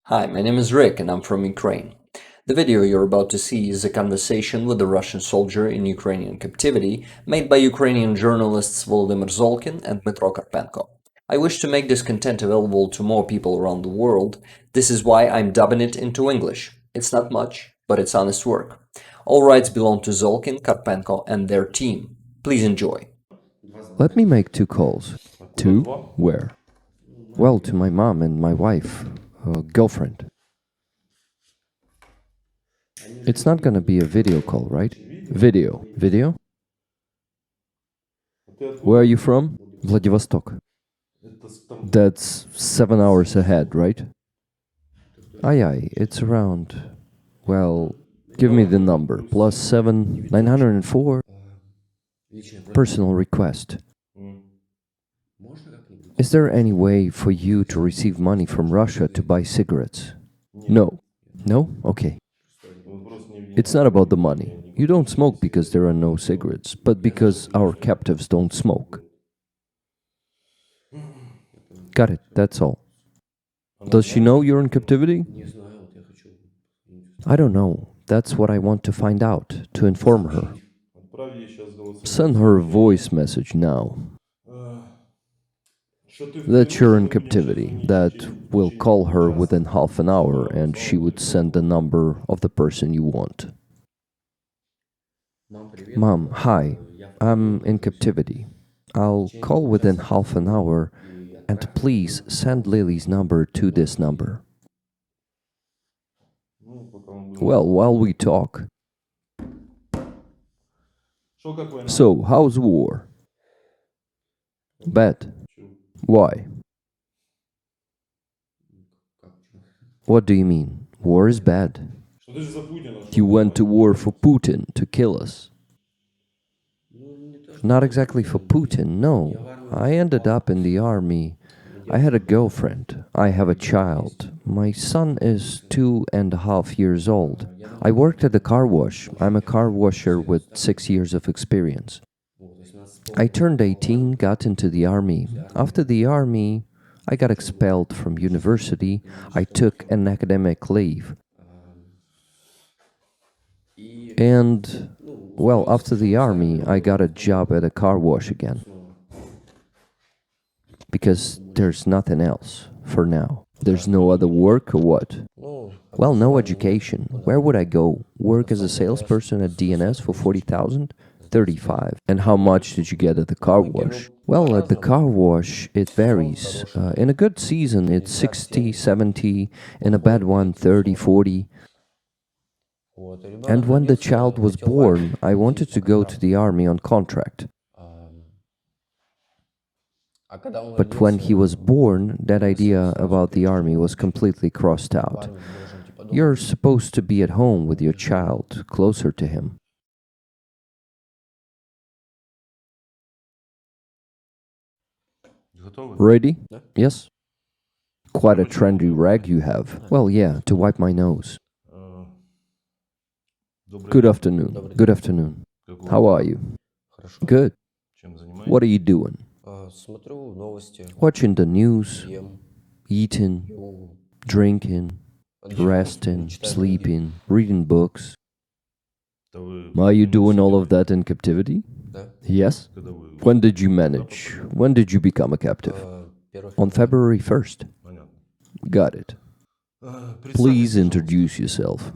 Hi, my name is Rick and I'm from Ukraine. The video you're about to see is a conversation with a Russian soldier in Ukrainian captivity made by Ukrainian journalists Volodymyr Zolkin and Dmytro Karpenko. I wish to make this content available to more people around the world. This is why I'm dubbing it into English. It's not much, but it's honest work. All rights belong to Zolkin, Karpenko and their team. Please enjoy. Let me make two calls. Two? Where? Well, to my mom and my wife, girlfriend. It's not gonna be a video call, right? Video. Video? Where are you from? Vladivostok. That's 7 hours ahead, right? Aye, it's around. Well, give me the number. +7 904. Personal request. Is there any way for you to receive money from Russia to buy cigarettes? No. No? Okay. It's not about the money. You don't smoke because there are no cigarettes, but because our captives don't smoke. Got it, that's all. Does she know you're in captivity? I don't know. That's what I want to find out, to inform her. Send her a voice message now. That you're in captivity, that will call her within half an hour and she would send the number of the person you want. Mom, hi, I'm in captivity. I'll call within half an hour and please send Lily's number to this number. Well, while we talk. So, how's war? Bad. Why? What do you mean? War is bad. You went to war for Putin to kill us. Not exactly for Putin, no. I ended up in the army. I had a girlfriend. I have a child. My son is 2.5 years old. I worked at the car wash. I'm a car washer with 6 years of experience. I turned 18, got into the army. After the army, I got expelled from university. I took an academic leave. And, well, after the army, I got a job at a car wash again. Because there's nothing else, for now. There's no other work or what? Well, no education. Where would I go? Work as a salesperson at DNS for 40,000? 35. And how much did you get at the car wash? Well, at the car wash, it varies. In a good season, it's 60, 70. In a bad one, 30, 40. And when the child was born, I wanted to go to the army on contract. But when he was born, that idea about the army was completely crossed out. You're supposed to be at home with your child, closer to him. Ready? Yes? Quite a trendy rag you have. Well, yeah, to wipe my nose. Good afternoon. Good afternoon. How are you? Good. What are you doing? Watching the news, eating, drinking, resting, sleeping, reading books. Are you doing all of that in captivity? Yes. When did you manage? When did you become a captive? On February 1st. Got it. Please introduce yourself.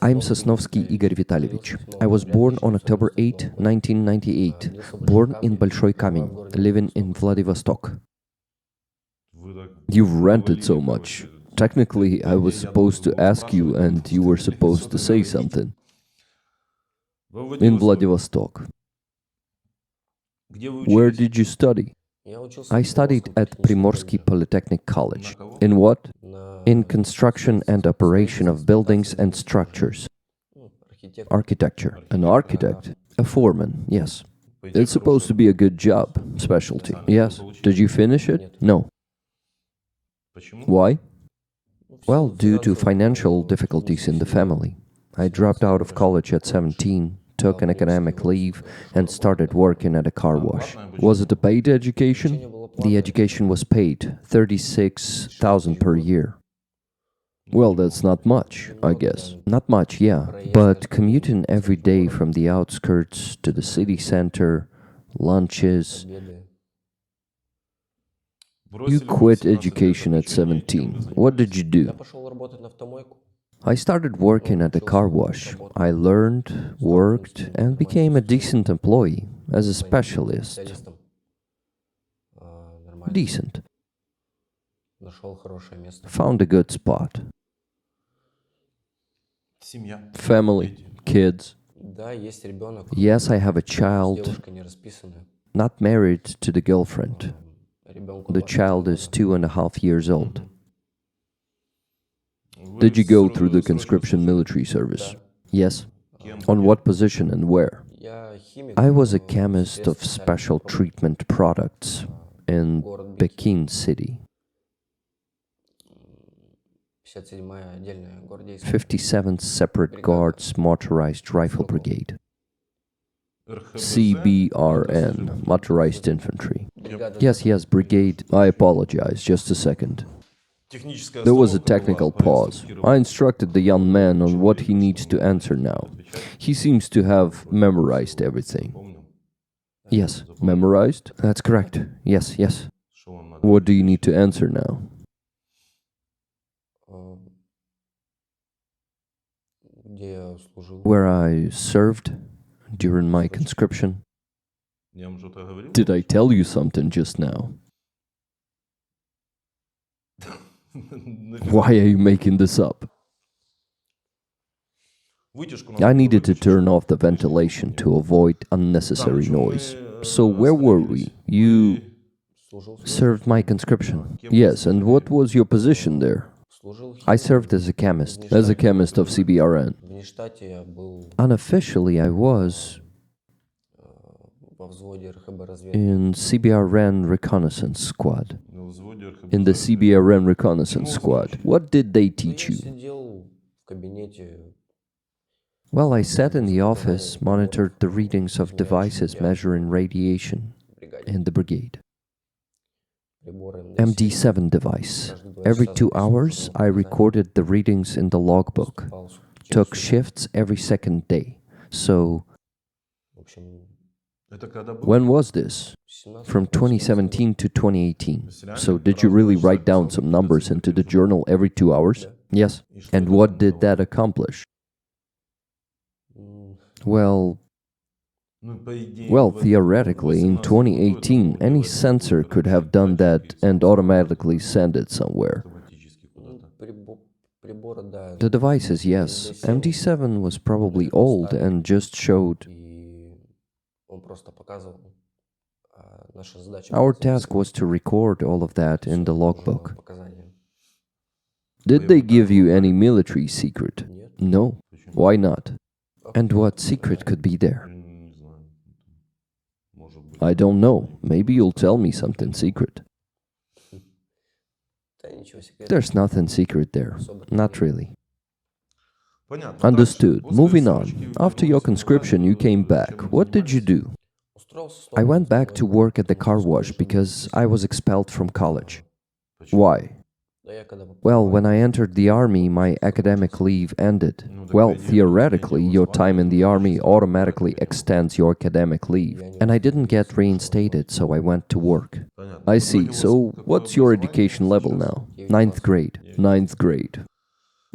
I'm Sosnovsky Igor Vitalyevich. I was born on October 8, 1998. Born in Большой Камень, living in Vladivostok. You've ranted so much. Technically, I was supposed to ask you and you were supposed to say something. In Vladivostok. Where did you study? I studied at Primorsky Polytechnic College. In what? In construction and operation of buildings and structures. Architecture. An architect? A foreman, yes. It's supposed to be a good job, specialty. Yes. Did you finish it? No. Why? Well, due to financial difficulties in the family. I dropped out of college at 17, took an academic leave, and started working at a car wash. Was it a paid education? The education was paid, 36,000 per year. Well, that's not much, I guess. Not much, yeah. But commuting every day from the outskirts to the city center, lunches. You quit education at 17. What did you do? I started working at a car wash. I learned, worked, and became a decent employee as a specialist. Decent. Found a good spot. Family, kids. Yes, I have a child, not married to the girlfriend. The child is 2.5 years old. Did you go through the conscription military service? Yes. On what position and where? I was a chemist of special treatment products in Pekin City. 57th Separate Guards Motorized Rifle Brigade. CBRN, Motorized Infantry. Yes, brigade. I apologize, just a second. There was a technical pause. I instructed the young man on what he needs to answer now. He seems to have memorized everything. Yes, memorized? That's correct. Yes. What do you need to answer now? Where I served during my conscription. Did I tell you something just now? Why are you making this up? I needed to turn off the ventilation to avoid unnecessary noise. So where were we? You served my conscription. Yes, and what was your position there? I served as a chemist of CBRN. Unofficially, I was in CBRN Reconnaissance Squad. In the CBRN Reconnaissance Squad. What did they teach you? Well, I sat in the office, monitored the readings of devices measuring radiation in the brigade. MD7 device. Every 2 hours, I recorded the readings in the logbook. Took shifts every second day. So, when was this? From 2017 to 2018. So did you really write down some numbers into the journal every 2 hours? Yes. And what did that accomplish? Well, theoretically, in 2018, any sensor could have done that and automatically send it somewhere. The devices, yes. MD7 was probably old and just showed. Our task was to record all of that in the logbook. Did they give you any military secret? No. Why not? And what secret could be there? I don't know. Maybe you'll tell me something secret. There's nothing secret there. Not really. Understood. Moving on. After your conscription, you came back. What did you do? I went back to work at the car wash because I was expelled from college. Why? Well, when I entered the army, my academic leave ended. Well, theoretically, your time in the army automatically extends your academic leave. And I didn't get reinstated, so I went to work. I see. So, what's your education level now? 9th grade. 9th grade.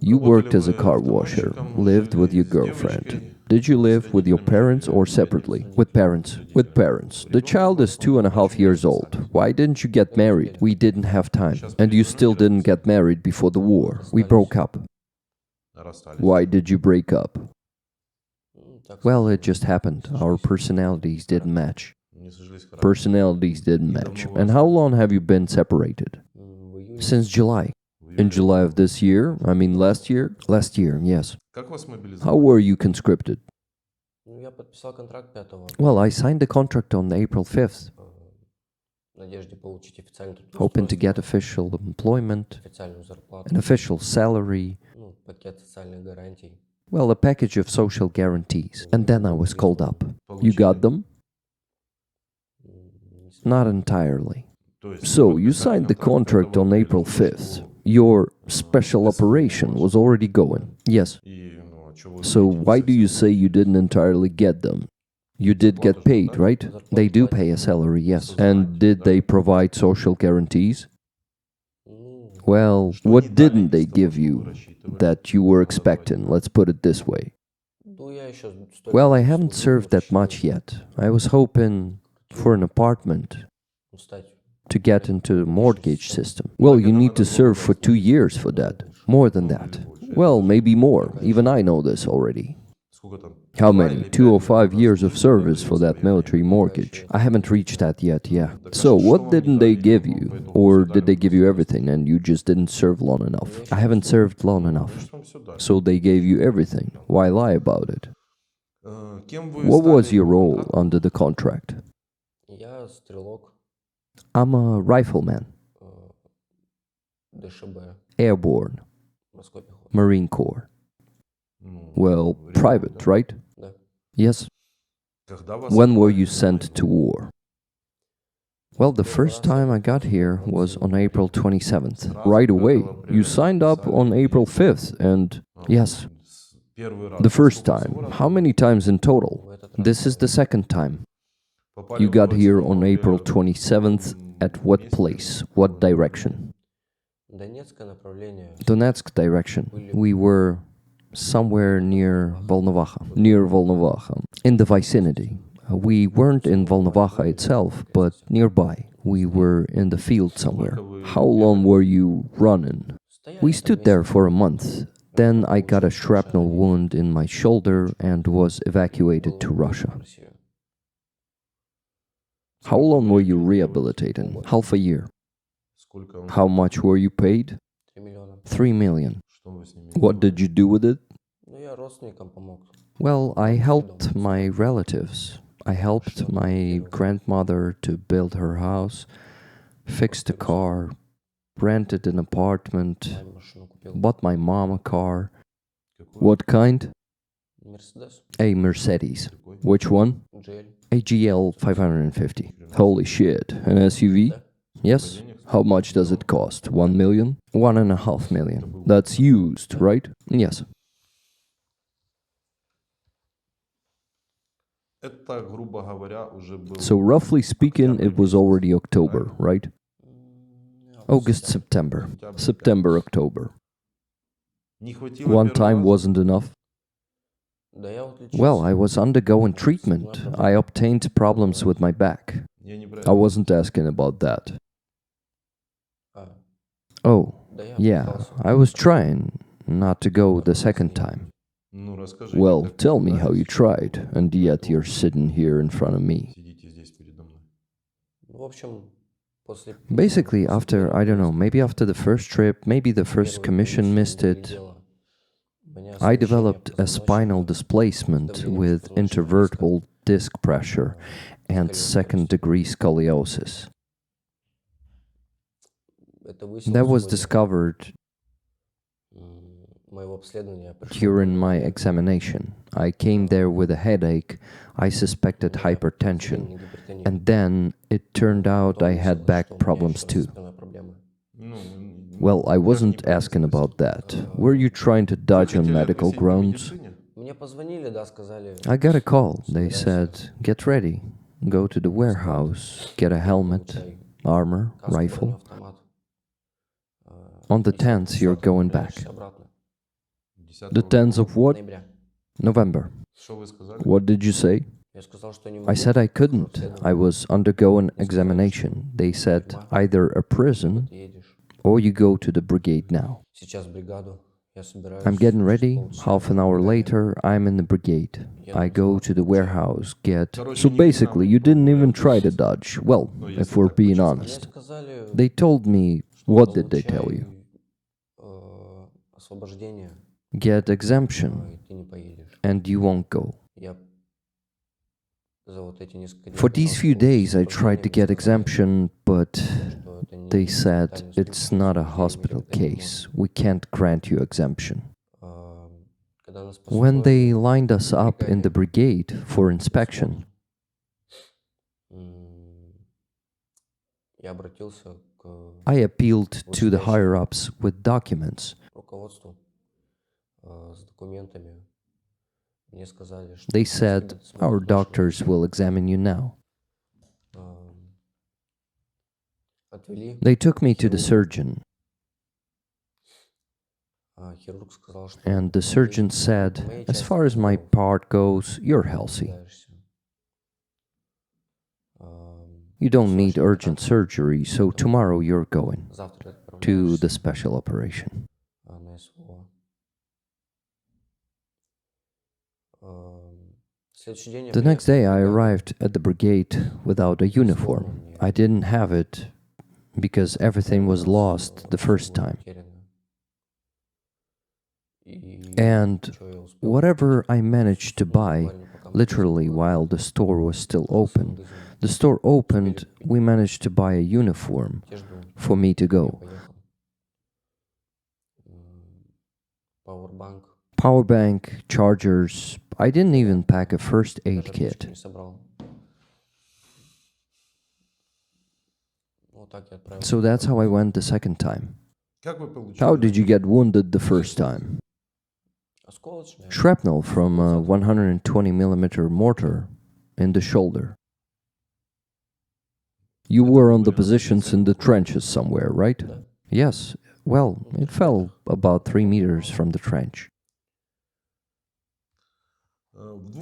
You worked as a car washer, lived with your girlfriend. Did you live with your parents or separately? With parents. With parents. The child is 2.5 years old. Why didn't you get married? We didn't have time. And you still didn't get married before the war. We broke up. Why did you break up? Well, it just happened. Our personalities didn't match. And how long have you been separated? Since July. In July of this year? I mean last year? Last year, yes. How were you conscripted? Well, I signed the contract on April 5th, hoping to get official employment, an official salary, well, a package of social guarantees. And then I was called up. You got them? Not entirely. So, you signed the contract on April 5th. Your special operation was already going. Yes. So why do you say you didn't entirely get them? You did get paid, right? They do pay a salary, yes. And did they provide social guarantees? Well, what didn't they give you that you were expecting? Let's put it this way. Well, I haven't served that much yet. I was hoping for an apartment to get into the mortgage system. Well, you need to serve for 2 years for that. More than that. Well, maybe more. Even I know this already. How many? 2 or 5 years of service for that military mortgage. I haven't reached that yet, yeah. So, what didn't they give you? Or did they give you everything and you just didn't serve long enough? I haven't served long enough. So they gave you everything. Why lie about it? What was your role under the contract? I'm a rifleman. Airborne. Marine Corps. Well, private, right? Yes. When were you sent to war? Well, the first time I got here was on April 27th. Right away. You signed up on April 5th, and yes, the first time. How many times in total? This is the second time. You got here on April 27th. At what place? What direction? Donetsk direction. We were somewhere near Volnovakha, in the vicinity. We weren't in Volnovakha itself, but nearby. We were in the field somewhere. How long were you running? We stood there for a month. Then I got a shrapnel wound in my shoulder and was evacuated to Russia. How long were you rehabilitating? Half a year. How much were you paid? 3 million. What did you do with it? Well, I helped my relatives. I helped my grandmother to build her house, fixed a car, rented an apartment, bought my mom a car. What kind? A Mercedes. Which one? A GL 550. Holy shit, an SUV? Yes. How much does it cost? 1 million? 1.5 million. That's used, right? Yes. So roughly speaking, it was already October, right? August, September. September, October. One time wasn't enough? Well, I was undergoing treatment. I obtained problems with my back. I wasn't asking about that. Oh, yeah, I was trying not to go the second time. Well, tell me how you tried, and yet you're sitting here in front of me. Basically, after, I don't know, maybe after the first trip, maybe the first commission missed it, I developed a spinal displacement with intervertebral disc pressure and second-degree scoliosis. That was discovered during my examination. I came there with a headache, I suspected hypertension, and then it turned out I had back problems too. Well, I wasn't asking about that. Were you trying to dodge on medical grounds? I got a call. They said, get ready, go to the warehouse, get a helmet, armor, rifle. On the 10th, you're going back. The 10th of what? November. What did you say? I said I couldn't. I was undergoing examination. They said either a prison or you go to the brigade now. I'm getting ready. Half an hour later, I'm in the brigade. I go to the warehouse, get... So basically, you didn't even try to dodge. Well, if we're being honest. They told me... What did they tell you? Get exemption, and you won't go. For these few days, I tried to get exemption, but they said it's not a hospital case. We can't grant you exemption. When they lined us up in the brigade for inspection, I appealed to the higher-ups with documents. They said, "Our doctors will examine you now." They took me to the surgeon, and the surgeon said, "As far as my part goes, you're healthy. You don't need urgent surgery, so tomorrow you're going to the special operation." The next day I arrived at the brigade without a uniform. I didn't have it because everything was lost the first time. And whatever I managed to buy, literally while the store was still open, the store opened, we managed to buy a uniform for me to go. Power bank, chargers. I didn't even pack a first aid kit. So that's how I went the second time. How did you get wounded the first time? Shrapnel from a 120mm mortar in the shoulder. You were on the positions in the trenches somewhere, right? Yes. Well, it fell about 3 meters from the trench.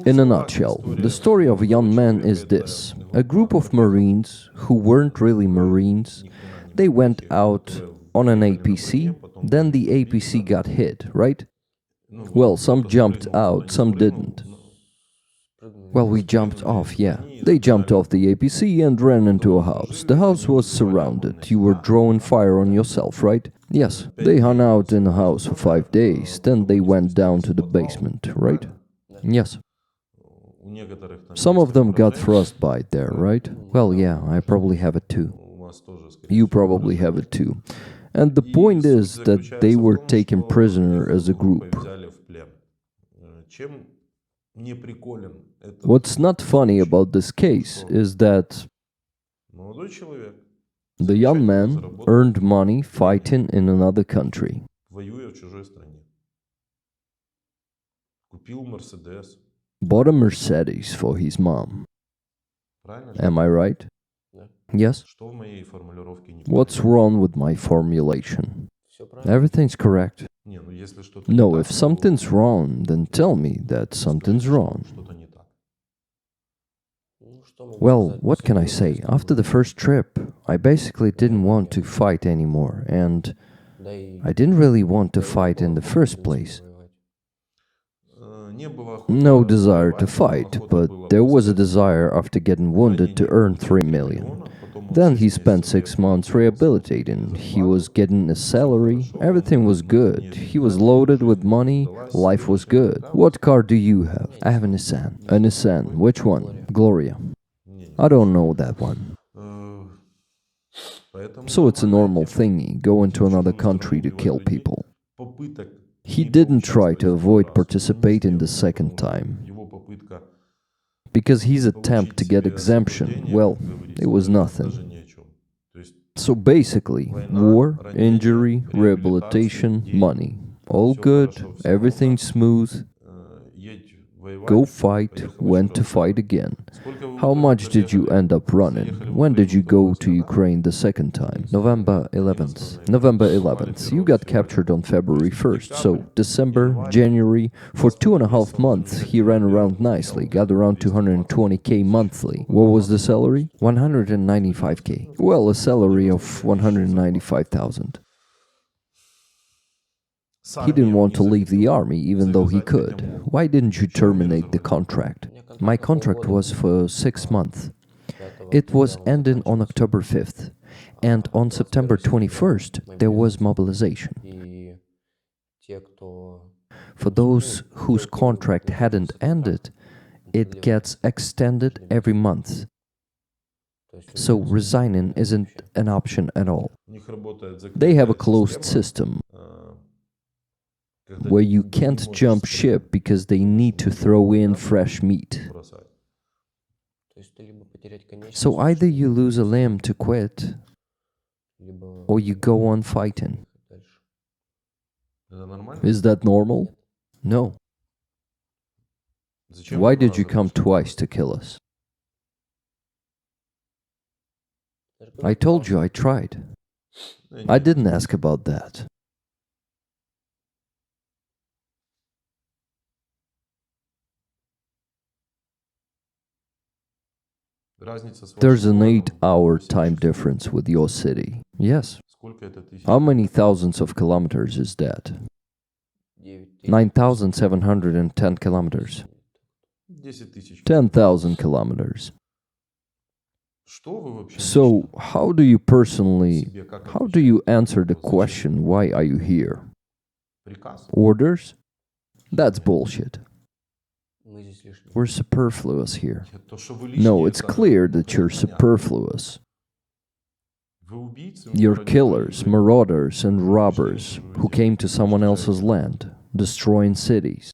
In a nutshell, the story of a young man is this. A group of Marines, who weren't really Marines, they went out on an APC, then the APC got hit, right? Well, some jumped out, some didn't. Well, we jumped off, yeah. They jumped off the APC and ran into a house. The house was surrounded. You were drawing fire on yourself, right? Yes. They hung out in the house for 5 days, then they went down to the basement, right? Yes. Some of them got frostbite there, right? Well, yeah, I probably have it too. You probably have it too. And the point is that they were taken prisoner as a group. What's not funny about this case is that the young man earned money fighting in another country. Bought a Mercedes for his mom. Am I right? Yes? What's wrong with my formulation? Everything's correct. No, if something's wrong, then tell me that something's wrong. Well, what can I say? After the first trip, I basically didn't want to fight anymore, and I didn't really want to fight in the first place. No desire to fight, but there was a desire after getting wounded to earn 3 million. Then he spent 6 months rehabilitating. He was getting a salary, everything was good. He was loaded with money, life was good. What car do you have? I have a Nissan. A Nissan, which one? Gloria. I don't know that one. So it's a normal thingy, go into another country to kill people. He didn't try to avoid participating the second time. Because his attempt to get exemption, well, it was nothing. So basically, war, injury, rehabilitation, money. All good, everything smooth. Go fight, went to fight again. How much did you end up running? When did you go to Ukraine the second time? November 11th. November 11th. You got captured on February 1st. So December, January, for 2.5 months he ran around nicely, got around 220k monthly. What was the salary? 195k. Well, a salary of 195,000. He didn't want to leave the army even though he could. Why didn't you terminate the contract? My contract was for 6 months. It was ending on October 5th. And on September 21st, there was mobilization. For those whose contract hadn't ended, it gets extended every month. So resigning isn't an option at all. They have a closed system where you can't jump ship because they need to throw in fresh meat. So either you lose a limb to quit, or you go on fighting. Is that normal? No. Why did you come twice to kill us? I told you I tried. I didn't ask about that. There's an 8-hour time difference with your city. Yes. How many thousands of kilometers is that? 9,710 kilometers. 10,000 kilometers. So, how do you answer the question, why are you here? Orders? That's bullshit. We're superfluous here. No, it's clear that you're superfluous. You're killers, marauders, and robbers who came to someone else's land, destroying cities.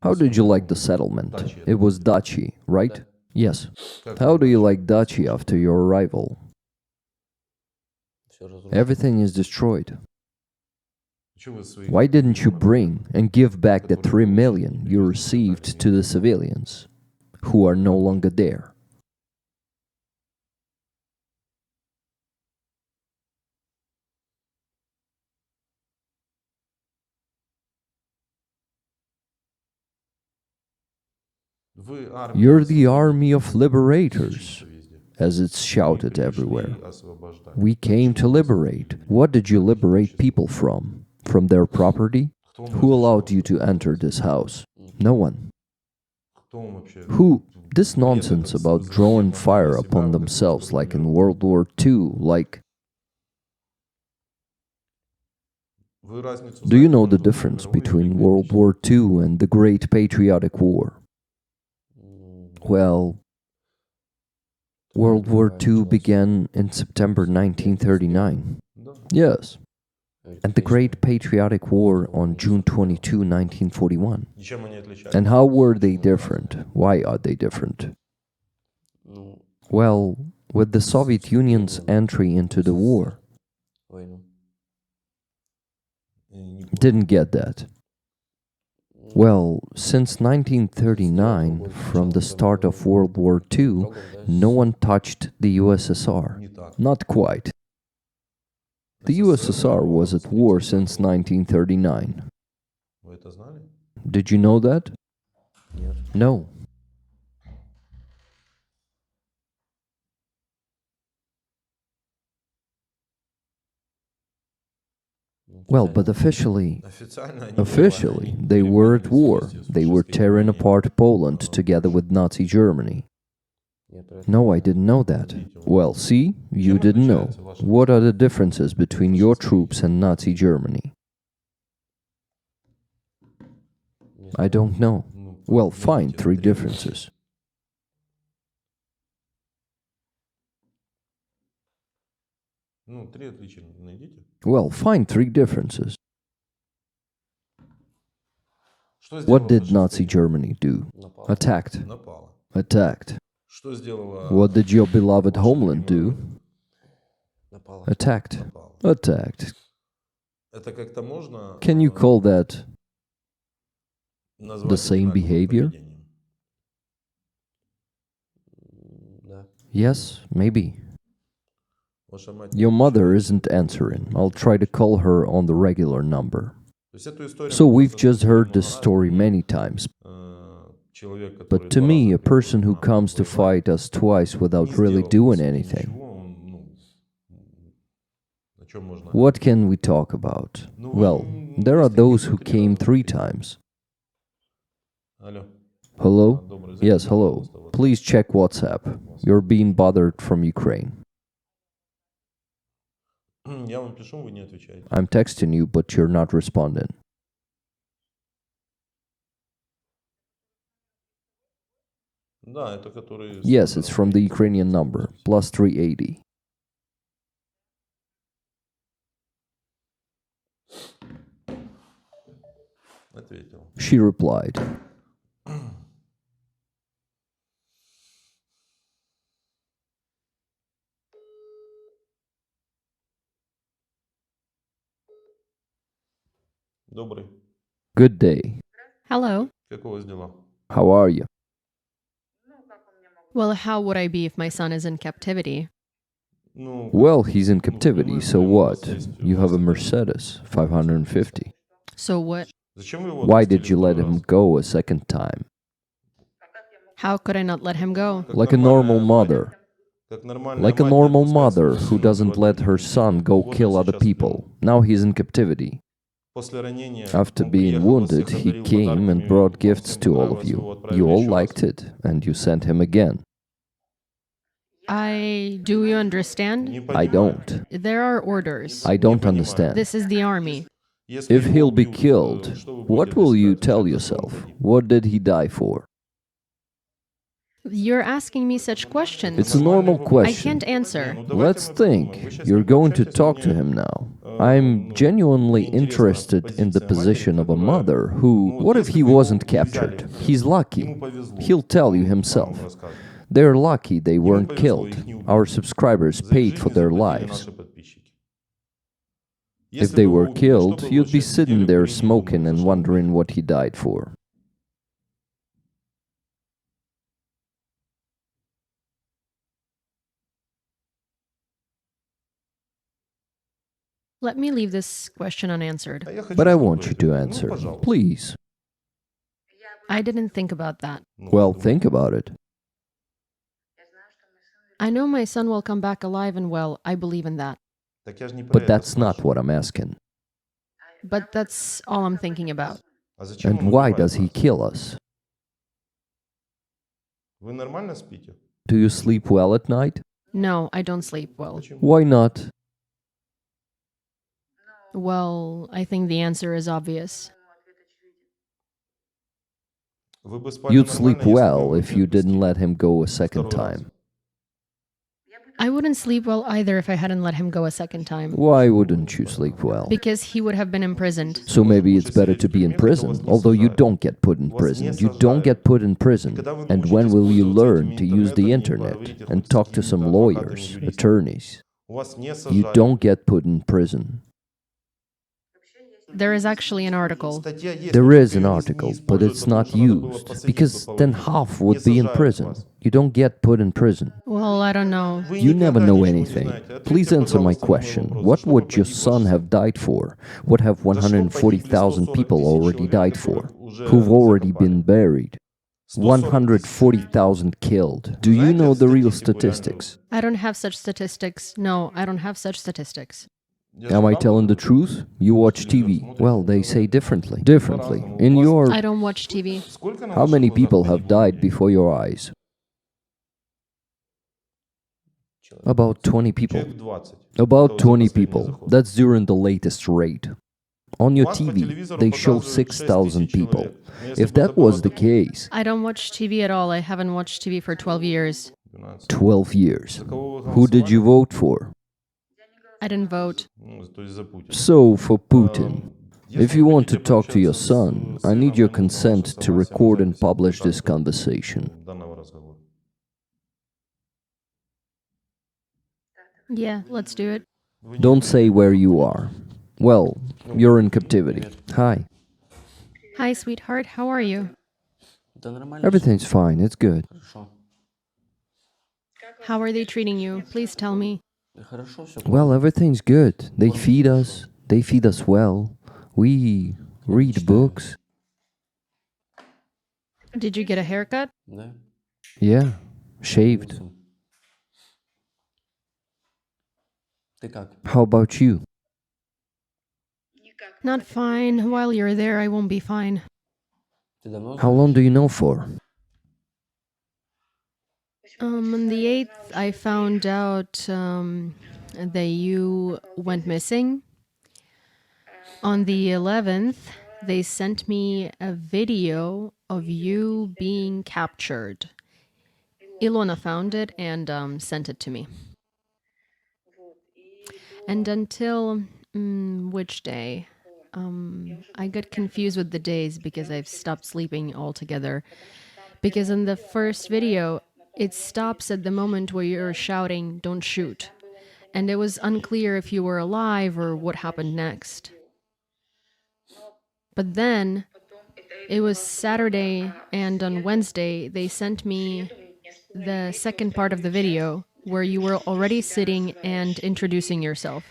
How did you like the settlement? It was Dachi, right? Yes. How do you like Dachi after your arrival? Everything is destroyed. Why didn't you bring and give back the 3 million you received to the civilians who are no longer there? You're the army of liberators, as it's shouted everywhere. We came to liberate. What did you liberate people from? From their property? Who allowed you to enter this house? No one. Who? This nonsense about drawing fire upon themselves like in World War II, like... Do you know the difference between World War II and the Great Patriotic War? Well, World War II began in September 1939. Yes. And the Great Patriotic War on June 22, 1941. And how were they different? Why are they different? Well, with the Soviet Union's entry into the war. Didn't get that. Well, since 1939, from the start of World War II, no one touched the USSR. Not quite. The USSR was at war since 1939. Did you know that? No. Well, but officially, they were at war. They were tearing apart Poland together with Nazi Germany. No, I didn't know that. Well, see, you didn't know. What are the differences between your troops and Nazi Germany? I don't know. Well, find 3 differences. Well, find 3 differences. What did Nazi Germany do? Attacked. Attacked. What did your beloved homeland do? Attacked. Attacked. Can you call that the same behavior? Yes, maybe. Your mother isn't answering. I'll try to call her on the regular number. So we've just heard this story many times. But to me, a person who comes to fight us twice without really doing anything, what can we talk about? Well, there are those who came 3 times. Hello? Yes, hello. Please check WhatsApp. You're being bothered from Ukraine. I'm texting you, but you're not responding. Yes, it's from the Ukrainian number, plus 380. She replied. Добрый. Good day. Hello. Как у вас дела? How are you? Well, how would I be if my son is in captivity? Ну, Well, he's in captivity, понимаешь, so у вас what? есть You have a Mercedes. Mercedes 550. So what? Зачем вы его Why отпустили did you let второй him раз? go a second time? How could I not let him go? Как Like a нормальная normal мать. mother. Как нормальная Like a мать не normal отпускает mother своего who сына doesn't убивать let her других son людей. go Вот kill он other сейчас в плену. people. Now he's in captivity. После ранения After он being приехал, вас wounded, всех he одарил came and подарками, brought вам gifts всем to all of понравилось, вы его you. отправили You all еще раз. liked it, and you sent him again. Do you understand? Не I понимаю. don't. There are orders. I Не don't понимаю. understand. This is the army. Если If его he'll be убьют, killed, что вы what будете для will себя you отвечать, tell за что он yourself? погиб? What did he die for? You're asking me such questions. It's a normal I question. can't answer. Ну, давайте Let's мы подумаем. think. Вы сейчас с You're ним going to пообщаетесь, talk to мне, him now. I'm ну, genuinely мне интересна interested in the позиция матери, position of a которая, mother who, ну, вот what if если he бы его wasn't не взяли captured? в плен, He's lucky. ему повезло, He'll tell you он вам himself. расскажет. They're lucky they Ему weren't повезло, killed. их не убили. Our subscribers За их paid for жизни their заплатили lives. наши подписчики. If Если they бы его were убили, что killed, бы вы you'd be сейчас сидели sitting бы, there не думая, smoking за and что wondering убили. what he died for. Let me leave this question А unanswered. я хочу, But I чтобы want вы you to ответили. Ну, answer. пожалуйста. Please. I didn't think about that. Ну, Well, подумайте. think about it. I know my son will come back alive and well. I believe in that. Так я же не про But это that's not спрашиваю. what I'm asking. But that's all I'm thinking about. А зачем And он why убивает does he нас? kill us? Вы нормально спите? Do you sleep well at night? No, I don't sleep well. Почему? Why not? Well, I think the answer is obvious. Вы бы спали You'd нормально, sleep если бы well его if не you didn't отпустили let him go a second второй раз. time. I wouldn't sleep well either if I hadn't let him go a second time. Why wouldn't you sleep well? Because he would have been imprisoned. So maybe it's better to be in prison, although you don't get put in prison. You don't get put in prison. And when will you learn to use the internet and talk to some lawyers, attorneys? У вас не You сажали. don't get put in prison. There is actually an article. Статья есть, There но is только an её не article, but используют, it's потому not что надо было used, посадить because по then половине. half Не would be in сажают prison. вас. You don't get put in prison. Well, I don't know. Вы You never никогда know ничего не anything. знаете. Please Ответьте, answer my пожалуйста, на мой question. вопрос. За What что would your погиб ваш son сын? have died for? What have За что погибли 140,000 140 people тысяч already человек, died for? которых уже Who've already закопали? been buried? 140 тысяч. 140,000 killed. Do you Знаете know the real статистику реальную? statistics? I don't have such statistics. No, I don't have such statistics. Я же Am I правду telling the говорю. truth? You watch TV. Well, they say differently. Differently. In your... I don't watch TV. Сколько на How ваших many глазах people have погибло died людей? before your eyes? About 20 people. Человек 20. About Это вот за 20 последний people. заход. That's during the latest raid. On your Вас по TV, телевизору they show показывают 6,000 6 000 people. человек. Но если If бы это that было was the так, case, I don't watch TV at all. I haven't watched TV for 12 years. 12. 12 years. За кого вы Who did you голосовали? vote for? I didn't vote. Ну, то есть за Путина. So, for Putin. Если If вы you want to хотите talk to your пообщаться с son, I сыном, need your вам нужно consent ваше to согласие на record and запись publish this данного- conversation. данного разговора. Yeah, let's do it. Вы не Don't say where you are. Well, you're in captivity. Hi. Hi, sweetheart. How are you? Да нормально. Everything's fine. It's good. Хорошо. How are they treating you? Please tell me. Да хорошо все. Well, everything's good. They feed us. They feed us well. We read books. Did you get a haircut? Да. Yeah. Shaved. Сын. Ты как? How about you? Not fine. While you're there, I won't be fine. Ты давно How long do you know for? On the 8th, I found out that you went missing. On the 11th, they sent me a video of you being captured. Ilona found it and sent it to me. And until which day? I got confused with the days because I've stopped sleeping altogether. Because in the first video, it stops at the moment where you're shouting, "Don't shoot." And it was unclear if you were alive or what happened next. But then it was Saturday, and on Wednesday, they sent me the second part of the video where you were already sitting and introducing yourself.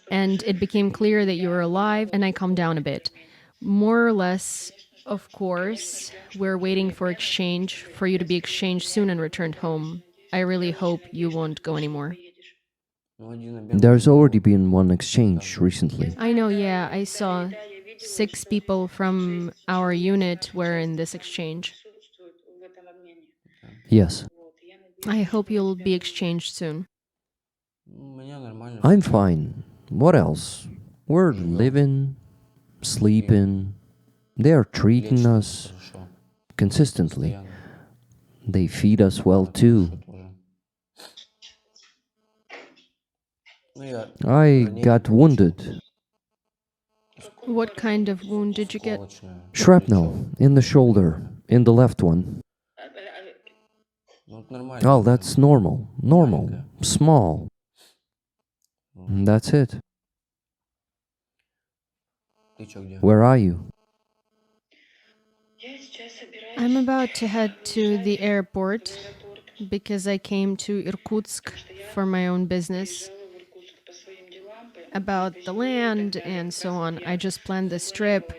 And it became clear that you were alive, and I calmed down a bit. More or less, of course, we're waiting for exchange, for you to be exchanged soon and returned home. I really hope you won't go anymore. There's already been one exchange recently. I know, yeah, I saw 6 people from our unit were in this exchange. Yes. I hope you'll be exchanged soon. I'm fine. What else? We're living, sleeping. They are treating us consistently. They feed us well too. I got wounded. What kind of wound did you get? Shrapnel in the shoulder, in the left one. Oh, that's normal. Normal. Small. That's it. Where are you? I'm about to head to the airport because I came to Irkutsk for my own business. About the land and so on. I just planned this trip.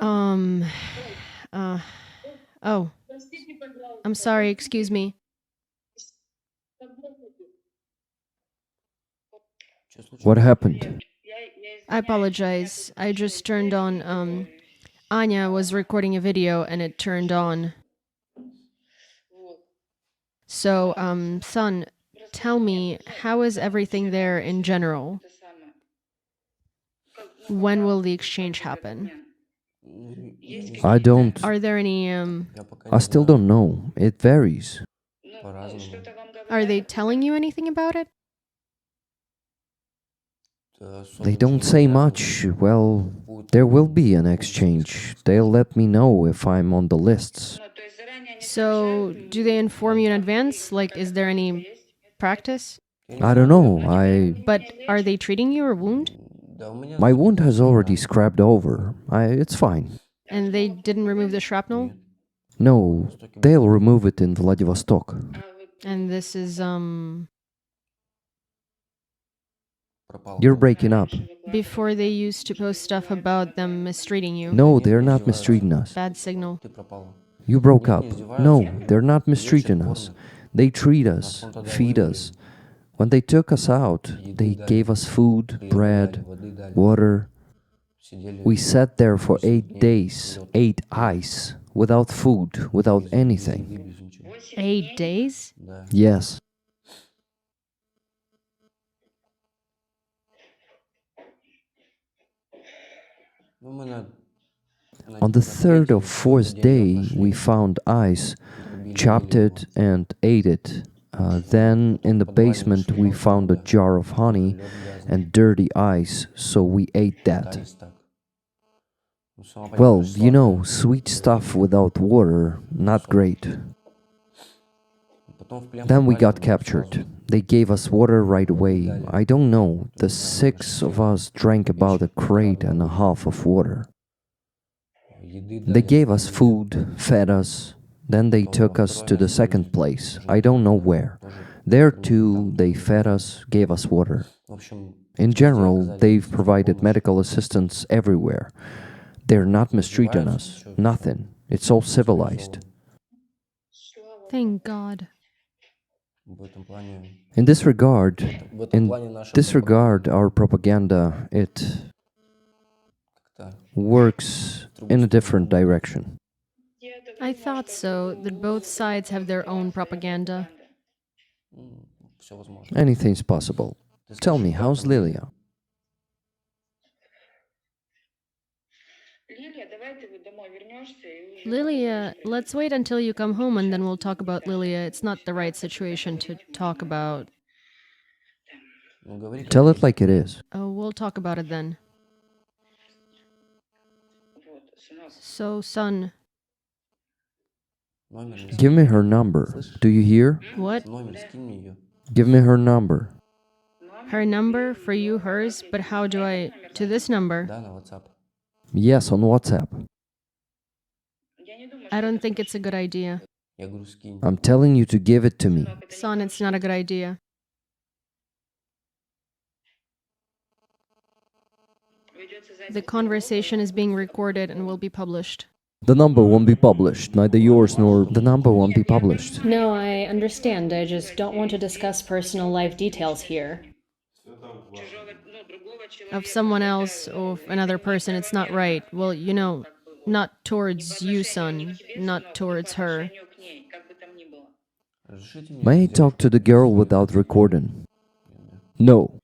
Oh, I'm sorry, excuse me. What happened? I apologize. I just turned on, Anya was recording a video and it turned on. So, son, tell me, how is everything there in general? When will the exchange happen? I don't. Are there any, I still don't know. It varies. are they telling you anything about it? They don't say much. Well, there will be an exchange. They'll let me know if I'm on the lists. So, do they inform you in advance? Like, is there any practice? I don't know. But are they treating your wound? My wound has already scrapped over. It's fine. And they didn't remove the shrapnel? No, they'll remove it in Vladivostok. And this is, You're breaking up. before they used to post stuff about them mistreating you. No, they're not mistreating us. Bad signal. You broke up. No, they're not mistreating us. They treat us, feed us. When they took us out, they gave us food, bread, water. We sat there for 8 days, 8 ice, without food, without anything. 8 days? Yes. On the third or fourth day, we found ice, chopped it, and ate it. Then, in the basement, we found a jar of honey and dirty ice, so we ate that. Well, you know, sweet stuff without water, not great. Then we got captured. They gave us water right away. I don't know, the 6 of us drank about a crate and a half of water. They gave us food, fed us. Then they took us to the second place. I don't know where. There too, they fed us, gave us water. In general, they've provided medical assistance everywhere. They're not mistreating us. Nothing. It's all civilized. Thank God. In this regard, our propaganda, it works in a different direction. I thought so, that both sides have their own propaganda. Anything's possible. Tell me, how's Lilia? Lilia, let's wait until you come home and then we'll talk about Lilia. It's not the right situation to talk about. Tell it like it is. Oh, we'll talk about it then. So, son, Give me her number. Do you hear? what? Give me her number. Her number, for you, hers, but how do I... To this number? Да, на WhatsApp. Yes, on WhatsApp. I don't think it's a good idea. Я говорю, скинь. I'm telling you to give it to me. Son, it's not a good idea. The conversation is being recorded and will be published. The number won't be published, neither yours nor the number won't be published. No, I understand. I just don't want to discuss personal life details here. Of someone else or of another person, it's not right. Well, not towards you, son, not towards her. Разрешите мне May I сделать? talk to the girl without recording? No.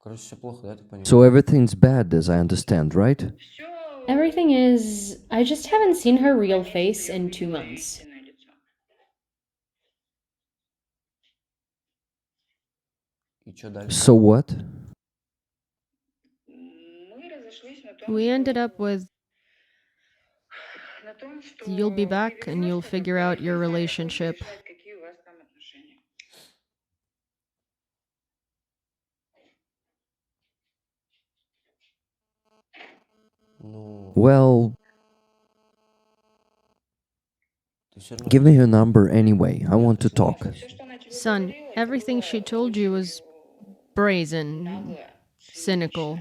Короче, все плохо, да, я так понимаю? So everything's bad, as I understand, right? Everything is... I just haven't seen her real face in 2 months. И что дальше? So what? We ended up with... You'll be back and you'll figure out your relationship. Ну, Well, ты все равно... give me her number anyway. I want to talk. Son, everything she told you was brazen, cynical.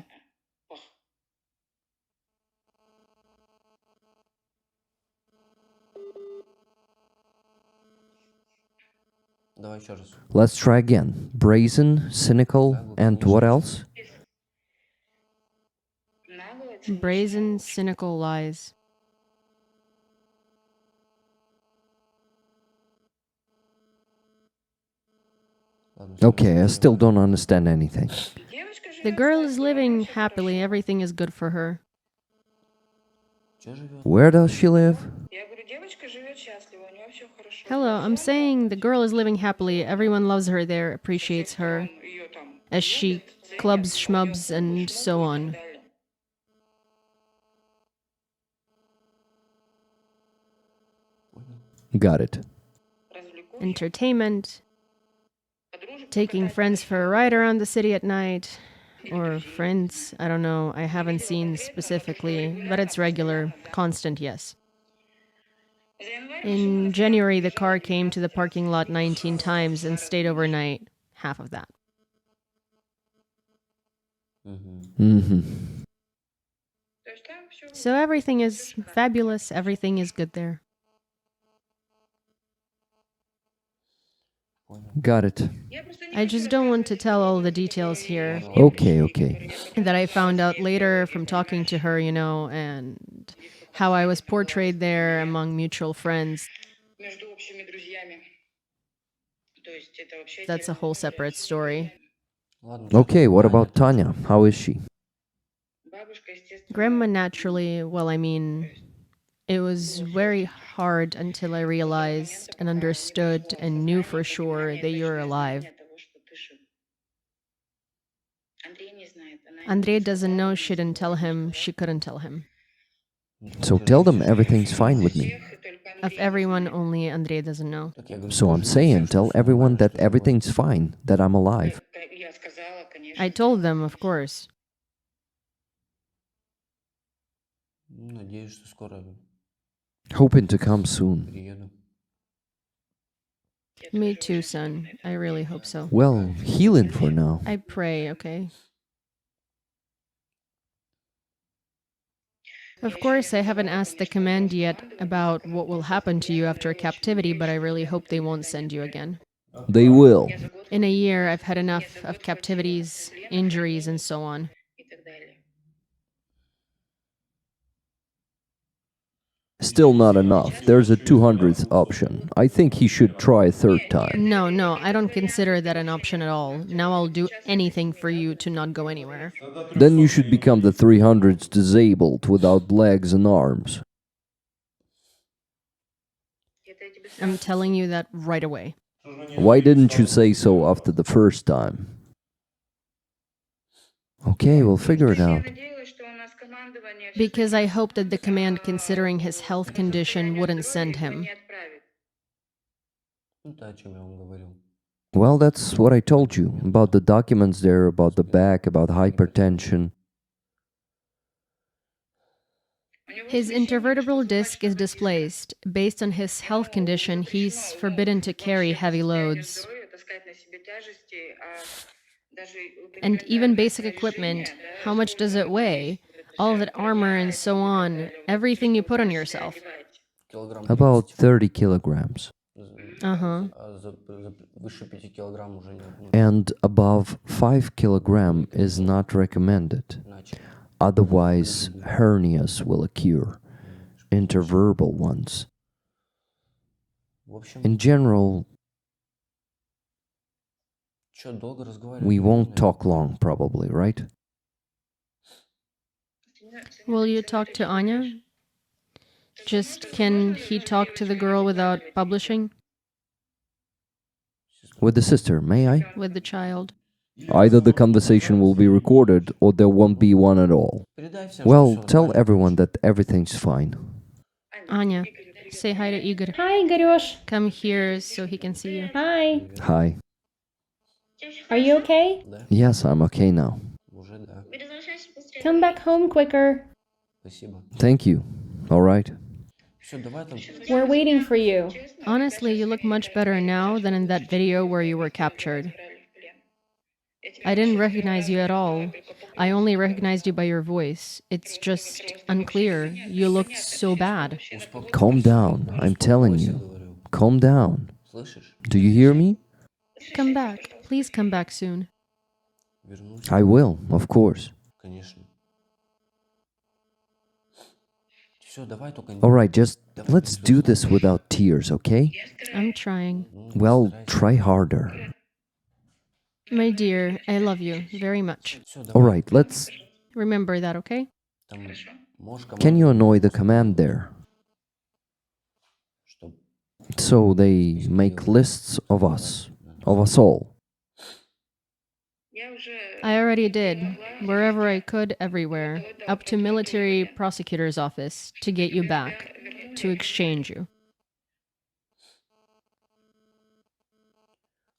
Давай еще раз. Let's try again. Brazen, cynical, and what else? Brazen, cynical lies. Ладно, всё. Okay, I still don't understand anything. The girl is living happily, everything is good for her. Чё живет? Where does she live? Hello, I'm saying the girl is living happily, everyone loves her there, appreciates her, as she clubs, schmubs, and so on. Got it. Entertainment, taking friends for a ride around the city at night, or friends, I don't know, I haven't seen specifically, but it's regular, constant, yes. In January, the car came to the parking lot 19 times and stayed overnight, half of that. Мгм. Mm-hmm. So everything is fabulous, everything is good there. Got it. I just don't want to tell all the details here Okay. that I found out later from talking to her, and how I was portrayed there among mutual friends. That's a whole separate story. Ладно, чё Okay, там, what Таня? about Tanya? How is she? Grandma naturally, well, I mean, it was very hard until I realized and understood and knew for sure that you're alive. Andrei doesn't know, she didn't tell him, she couldn't tell him. Ну, So ты tell же them всё everything's знаешь. fine with me. Of everyone, only Andrei doesn't know. Так я говорю, So I'm скажи saying, всем, что tell всё everyone нормально, that что живой. everything's fine, that I'm alive. I told them, of course. Ну, надеюсь, что скоро Hoping to come soon. приеду. Me too, son. I really hope so. Well, healing for now. I pray, okay? Of course, I haven't asked the command yet about what will happen to you after captivity, but I really hope they won't send you again. They will. In a year, I've had enough of captivities, injuries, and so on. Still not enough. There's a 200th option. I think he should try a third time. No, I don't consider that an option at all. Now I'll do anything for you to not go anywhere. Then you should become the 300s disabled without legs and arms. I'm telling you that right away. Why didn't you say so after the first time? Okay, we'll figure it out. Because I hoped that the command, considering his health condition, wouldn't send him. Ну, то, о чем я вам говорил. Well, that's what I told you about the documents there, about the back, about hypertension. His intervertebral disc is displaced. Based on his health condition, he's forbidden to carry heavy loads. And even basic equipment, how much does it weigh? All of that armor and so on, everything you put on yourself. Килограмм About 30. 30 kilograms. Uh-huh. Выше 5 килограмм уже нет. And above 5 kilogram is not recommended. Иначе. Otherwise, hernias will occur, intervertebral ones. В общем, In general, чё, долго разговаривать? we не won't будем, talk long, probably, right? Will you talk to Anya? Just can he talk to the girl without publishing? With the sister, may I? With the child? Either the conversation will be recorded or there won't be one at all. Передай всем, что Well, всё tell нормально. everyone that everything's fine. Anya, say hi to Igor. Hi, Igoryosh. Come here so he can see you. Hi. Hi. Are you okay? Да, Yes, I'm okay now. уже да. Come back home quicker. Спасибо. Thank you. All right. Все, давай там. We're waiting for you. Honestly, you look much better now than in that video where you were captured. I didn't recognize you at all. I only recognized you by your voice. It's just unclear. You looked so bad. Calm down. I'm telling you. Говорю. Calm down. Слышишь? Do you hear me? Come back. Please come back soon. Вернусь, I will, of course. конечно. Все, давай только не. All right, just let's do this without tears, okay? I'm trying. Well, try harder. My dear, I love you very much. Все, All давай. right, let's... Remember that, okay? Там можешь Can you командовать, annoy the command there? чтоб So they make lists of us all. I already did, wherever I could, everywhere, up to military prosecutor's office, to get you back, to exchange you.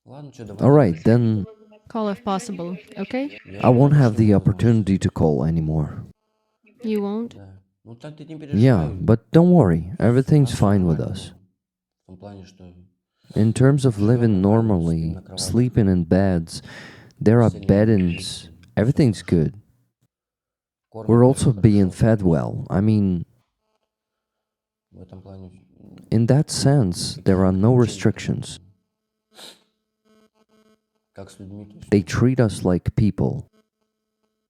Ладно, что, давай. All right, then Call if possible, okay? I won't have the opportunity to call anymore. You won't? Да. Ну так ты не переживай. Yeah, but don't worry, everything's fine with us. В том плане, что In terms of living normally, sleeping in beds, there are bed-ins, everything's good. We're also being fed well. I mean, в этом плане in that sense, there are no restrictions. как с людьми, то есть They treat us like people.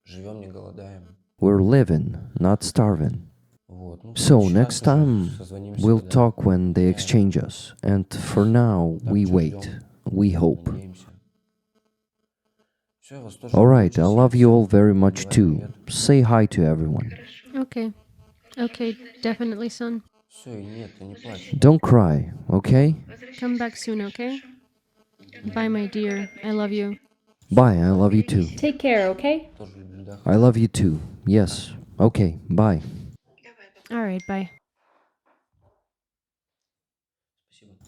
живем, не голодаем. We're living, not starving. Вот. Ну, в So следующий next раз уже time созвонимся, we'll когда talk when they exchange us. And for now, we wait. We hope. надеемся. Всё, я вас тоже All люблю right, I очень love сильно. you all very much Давай too. привет. Say hi to everyone. Okay. Okay, definitely, son. Всё, и нет, ты не плачь. Don't cry, okay? Come back soon, okay? Bye, my dear. I love you. Bye, I love you too. Take care, okay? Тоже люблю, да? I love you too. Yes. Okay, bye. All right, bye.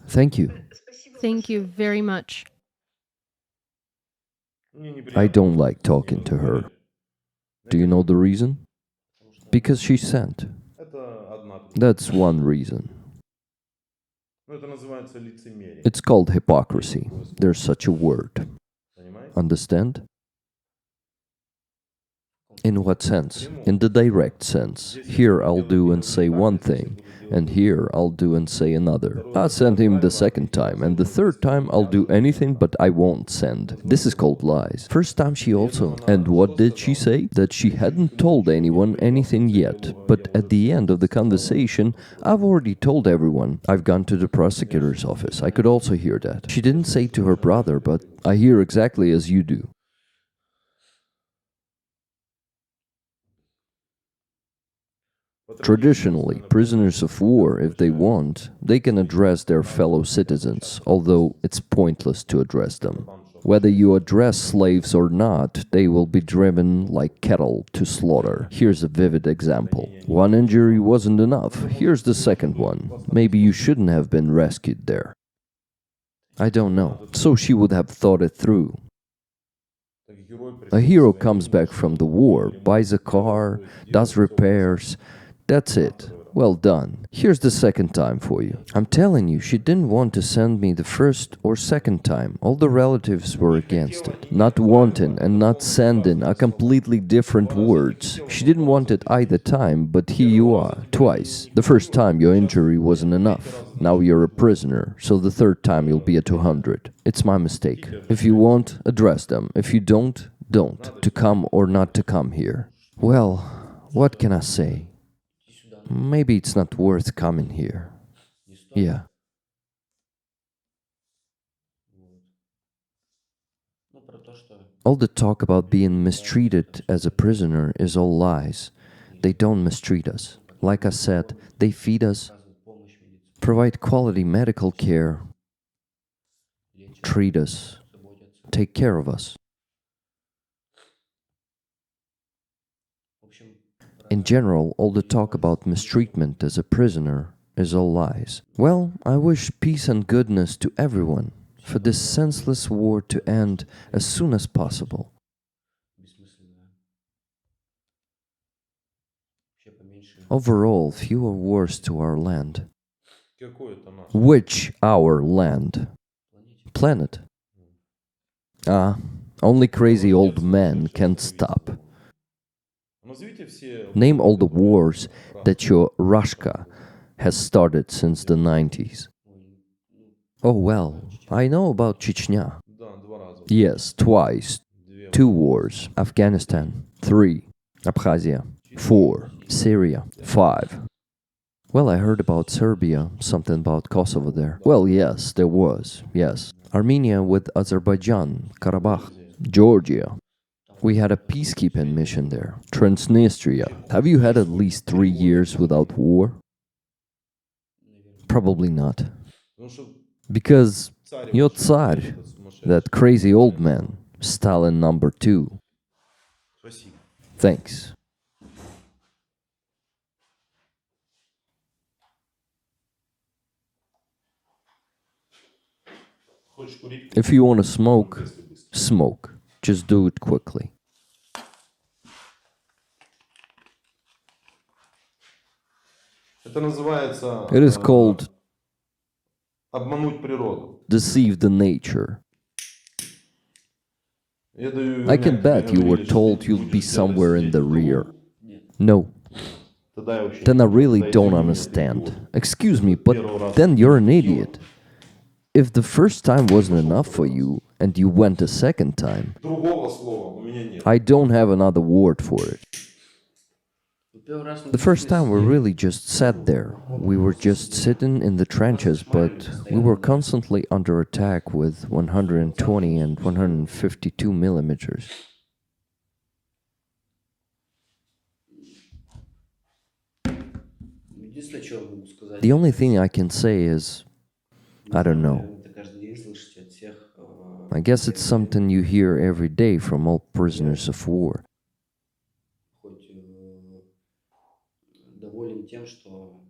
Thank you. Thank you very much. I don't like talking to her. Do you know the reason? Because she sent. Это одна тут. That's one reason. Ну, это называется лицемерие. It's called hypocrisy. There's such a word. Понимаете? Understand? In what sense? In the direct sense. Here I'll do and say one thing, and here I'll do and say another. I'll send him the second time, and the third time I'll do anything but I won't send. This is called lies. First time she also. And what did she say? That she hadn't told anyone anything yet. But at the end of the conversation, I've already told everyone. I've gone to the prosecutor's office. I could also hear that. She didn't say to her brother, but I hear exactly as you do. Traditionally, prisoners of war, if they want, they can address their fellow citizens, although it's pointless to address them. Whether you address slaves or not, they will be driven like cattle to slaughter. Here's a vivid example. One injury wasn't enough. Here's the second one. Maybe you shouldn't have been rescued there. I don't know. So she would have thought it through. Так герой A приходит hero с comes войны, back from the war, buys a car, does repairs. That's it. Well done. Here's the second time for you. I'm telling you, she didn't want to send me the first or second time. All the relatives were against it. Not wanting and not sending are completely different words. She didn't want it either time, but here you are, twice. The first time your injury wasn't enough. Now you're a prisoner, so the third time you'll be a 200. It's my mistake. If you want, address them. If you don't, to come or not to come here. Well, what can I say? Maybe it's not worth coming here. Yeah. All the talk about being mistreated as a prisoner is all lies. They don't mistreat us. Like I said, they feed us, provide quality medical care, treat us, take care of us. In general, all the talk about mistreatment as a prisoner is all lies. Well, I wish peace and goodness to everyone, for this senseless war to end as soon as possible. Overall, fewer wars to our land. Какой это наш? Which our land? Planet. Ah, only crazy old men can stop. Назовите все Name all the wars that your Rushka has started since the 90s. Oh well, I know about Chechnya. Да, 2 раза. Yes, twice. 2 wars. Afghanistan. 3. Abkhazia. 4. Syria. 5. Well, I heard about Serbia, something about Kosovo there. Well, yes, there was, yes. Armenia with Azerbaijan, Karabakh, Georgia. We had a peacekeeping mission there. Transnistria. Have you had at least 3 years without war? Probably not. Потому что Because царь your ваш, Tsar, этот сумасшедший. that crazy old man, Stalin number 2. Спасибо. Thanks. Хочешь курить? If you want to smoke, smoke. Just do it quickly. Это называется It is called обмануть природу. deceive the nature. Я даю I can вернее, bet тебе you were говорили, что told ты you'd be будешь somewhere in the сидеть в rear. углу. No, Тогда я вообще then I really тогда don't извини меня, ты understand. идиот. Excuse me, Первый but раз then you're an идиот. idiot. If the first time wasn't enough for you and you went a second time, Другого слова у меня нет. I don't have another word for it. The first time we really just sat there. We were just sitting in the trenches, but we were constantly under attack with 120 and 152 millimeters. Единственное, что я могу сказать, The only thing I can say is, I don't know. вы это каждый день слышите от всех. I guess it's something you hear every day from all prisoners of war. Хоть доволен тем, что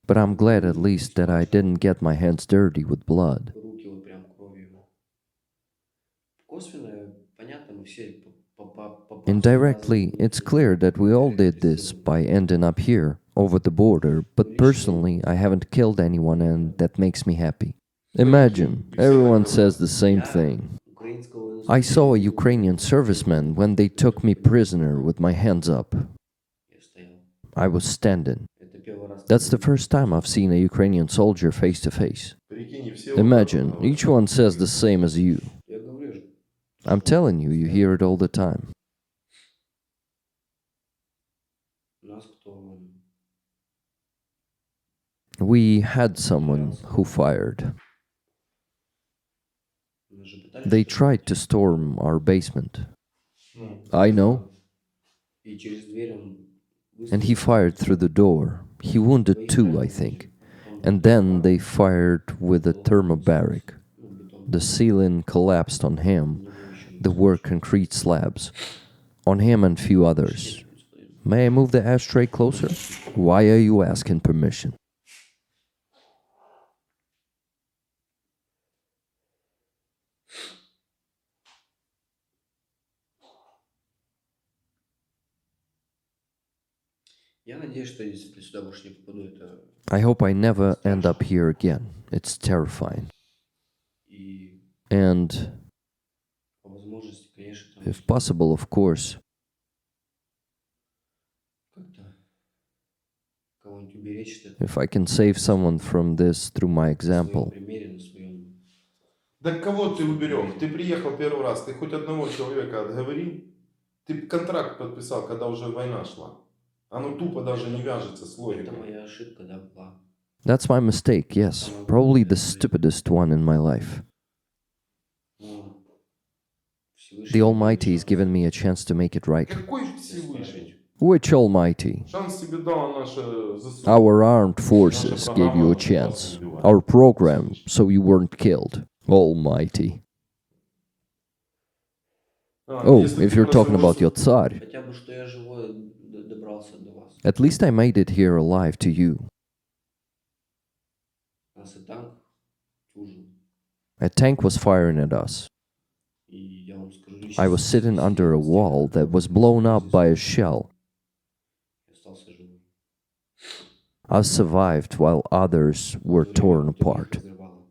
But I'm glad at least that I didn't get my hands dirty with blood. руки вот прям кровью. Косвенно, понятно, мы все Indirectly, it's clear that we all did this by ending up here, over the border, but personally, I haven't killed anyone and that makes me happy. Imagine, everyone says the same thing. украинского I saw a Ukrainian serviceman when they took me prisoner with my hands up. я стоял. I was standing. Это первый раз. That's the first time I've seen a Ukrainian soldier face to face. Прикинь, все Imagine, вот так вот each one says the same as you. Я говорю же, I'm telling you, you hear it all the time. нас кто We had someone who fired. мы же пытались. They tried to storm our basement. Ну, I know. И через дверь он And he fired through the door. He wounded 2, I think. And then they fired with a thermobaric. The ceiling collapsed on him. There were concrete slabs. On him and few others. May I move the ashtray closer? Why are you asking permission? Я надеюсь, что если сюда больше не попаду, это... I hope I never end up here again. It's terrifying. И And, по возможности, конечно, там if possible, of course, как-то кого-нибудь уберечь от этого. if I can save someone from this through my На своем example. примере, на своем... Да кого ты уберег? Ты приехал первый раз, ты хоть одного человека отговорил? Ты контракт подписал, когда уже война шла. Оно тупо даже не вяжется с Это логикой. моя ошибка, да, была. That's my mistake, yes. Probably the stupidest one in my life. Но Всевышний The дал Almighty has шанс. given me a chance to make it right. Какой Всевышний? Which Almighty? Шанс тебе дала наша ЗСУ. Our armed forces gave you a chance. Our program, so you weren't killed. Almighty. Oh, Если if ты you're просто talking about your вырос- Tsar, Хотя бы, что я живой добрался до вас. at least I made it here alive to you. Нас и танк тужил. A tank was firing at us. И я вам скажу, I was sitting under a wall that was blown up by a shell. Я остался живой. I survived while others were torn Кто их apart. разрывало.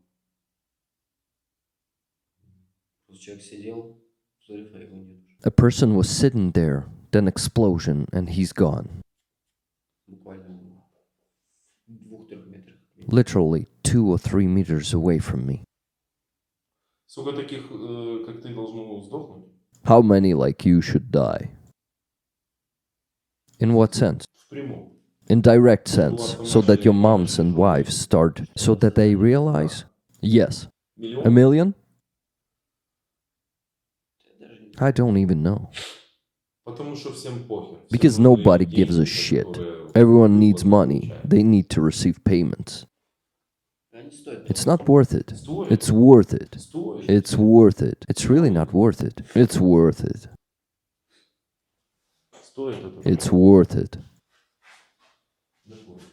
Просто человек сидел, взрыв, а его нет уже. A person was sitting there, then explosion, and he's gone. Буквально в 2-3 метрах. Literally 2 or 3 meters away from me. Сколько таких, как ты, должно сдохнуть? How many like you should die? In what sense? В прямом. In direct sense, so that your moms and wives start, so that they realize? Yes. A Миллион? million? Я даже не... I don't even know. Потому что всем похер. Всем Because нужны nobody деньги, gives a shit. которые Everyone needs выплаты money. получают. They need to receive payments. Они стоят It's того. not worth it. Стоит. It's worth it. Стоит. It's worth it. It's really not worth it. It's worth it. Стоит это. It's worth it.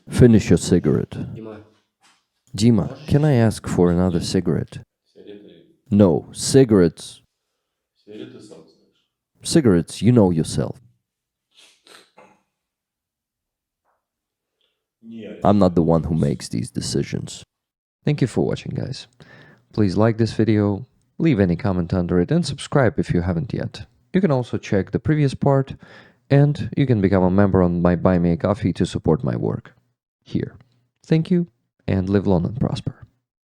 Finish your cigarette. Дима, Dima, can I ask for another cigarette? Сигареты, No, cigarettes. сигареты сам знаешь. Cigarettes, you know yourself. Нет. I'm not the one who makes these decisions. Thank you for watching, guys. Please like this video, leave any comment under it, and subscribe if you haven't yet. You can also check the previous part, and you can become a member on my Buy Me a Coffee to support my work here. Thank you, and live long and prosper.